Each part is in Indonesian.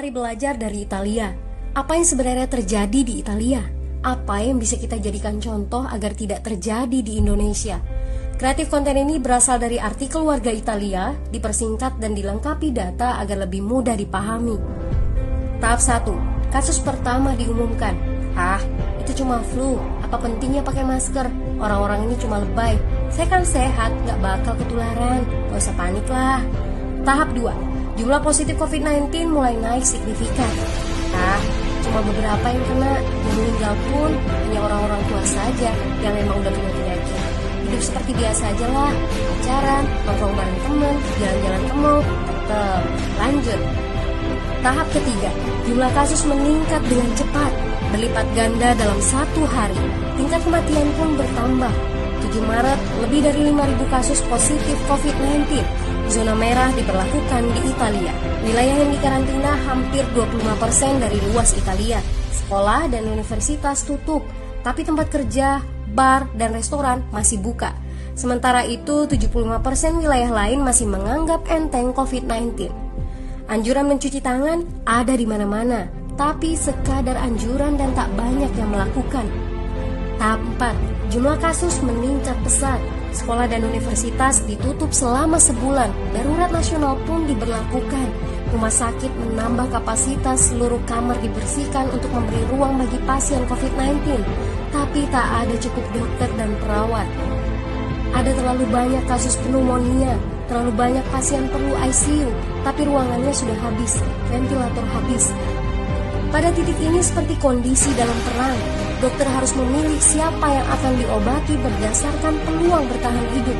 Mari belajar dari Italia. Apa yang sebenarnya terjadi di Italia? Apa yang bisa kita jadikan contoh agar tidak terjadi di Indonesia? Kreatif konten ini berasal dari artikel warga Italia, dipersingkat dan dilengkapi data agar lebih mudah dipahami. Tahap 1. Kasus pertama diumumkan. Itu cuma flu. Apa pentingnya pakai masker? Orang-orang ini cuma lebay. Saya kan sehat, gak bakal ketularan. Gak usah panik lah. Tahap 2. Jumlah positif COVID-19 mulai naik signifikan. Cuma beberapa yang kena. Yang meninggal pun hanya orang-orang tua saja yang memang udah punya penyakit. Hidup seperti biasa aja lah. Pacaran, nongkrong bareng temen, jalan-jalan ke mall. Tetep lanjut. Tahap ketiga, jumlah kasus meningkat dengan cepat, berlipat ganda dalam 1 hari. Tingkat kematian pun bertambah. 7 Maret, lebih dari 5.000 kasus positif COVID-19. Zona merah diberlakukan di Italia. Wilayah yang dikarantina hampir 25% dari luas Italia. Sekolah dan universitas tutup, tapi tempat kerja, bar, dan restoran masih buka. Sementara itu, 75% wilayah lain masih menganggap enteng COVID-19. Anjuran mencuci tangan ada di mana-mana, tapi sekadar anjuran dan tak banyak yang melakukan. Tahap 4. Jumlah kasus meningkat pesat. Sekolah dan universitas ditutup selama sebulan. Darurat nasional pun diberlakukan. Rumah sakit menambah kapasitas, seluruh kamar dibersihkan untuk memberi ruang bagi pasien COVID-19. Tapi tak ada cukup dokter dan perawat. Ada terlalu banyak kasus pneumonia, terlalu banyak pasien perlu ICU, tapi ruangannya sudah habis, ventilator habis. Pada titik ini seperti kondisi dalam perang, dokter harus memilih siapa yang akan diobati berdasarkan peluang bertahan hidup.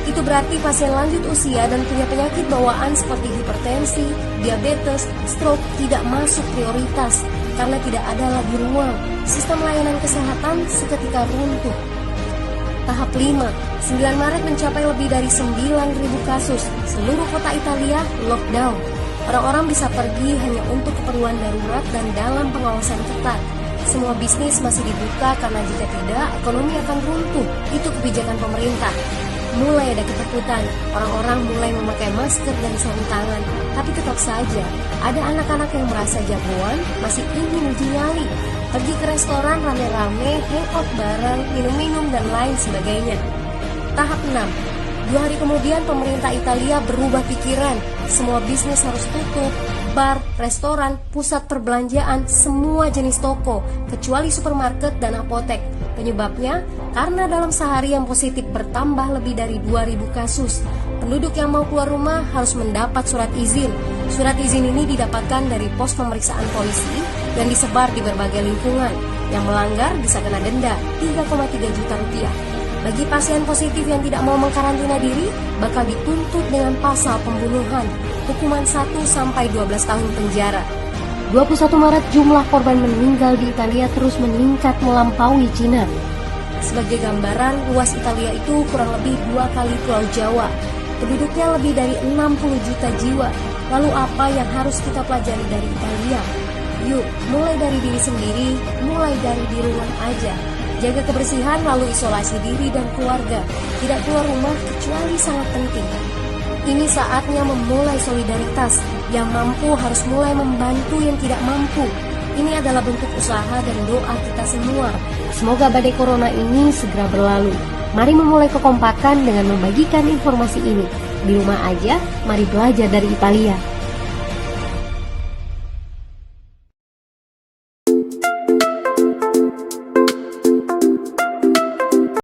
Itu berarti pasien lanjut usia dan punya penyakit bawaan seperti hipertensi, diabetes, stroke tidak masuk prioritas karena tidak ada lagi ruang. Sistem layanan kesehatan seketika runtuh. Tahap 5. 9 Maret mencapai lebih dari 9.000 kasus. Seluruh kota Italia lockdown. Orang-orang bisa pergi hanya untuk keperluan darurat dan dalam pengawasan ketat. Semua bisnis masih dibuka karena jika tidak, ekonomi akan runtuh. Itu kebijakan pemerintah. Mulai ada ketakutan, orang-orang mulai memakai masker dan sarung tangan. Tapi tetap saja, ada anak-anak yang merasa jagoan, masih ingin uji nyali. Pergi ke restoran rame-rame, hangout bareng, minum-minum dan lain sebagainya. Tahap 6. 2 hari kemudian pemerintah Italia berubah pikiran. Semua bisnis harus tutup. Bar, restoran, pusat perbelanjaan, semua jenis toko, kecuali supermarket dan apotek. Penyebabnya, karena dalam sehari yang positif bertambah lebih dari 2.000 kasus. Penduduk yang mau keluar rumah harus mendapat surat izin. Surat izin ini didapatkan dari pos pemeriksaan polisi dan disebar di berbagai lingkungan. Yang melanggar bisa kena denda 3,3 juta rupiah. Bagi pasien positif yang tidak mau mengkarantina diri, bakal dituntut dengan pasal pembunuhan, hukuman 1-12 tahun penjara. 21 Maret jumlah korban meninggal di Italia terus meningkat melampaui Cina. Sebagai gambaran, luas Italia itu kurang lebih 2 kali Pulau Jawa. Penduduknya lebih dari 60 juta jiwa. Lalu apa yang harus kita pelajari dari Italia? Yuk, mulai dari diri sendiri, mulai dari di rumah aja. Jaga kebersihan lalu isolasi diri dan keluarga. Tidak keluar rumah kecuali sangat penting. Ini saatnya memulai solidaritas. Yang mampu harus mulai membantu yang tidak mampu. Ini adalah bentuk usaha dan doa kita semua. Semoga badai corona ini segera berlalu. Mari memulai kekompakan dengan membagikan informasi ini. Di rumah aja, mari belajar dari Italia.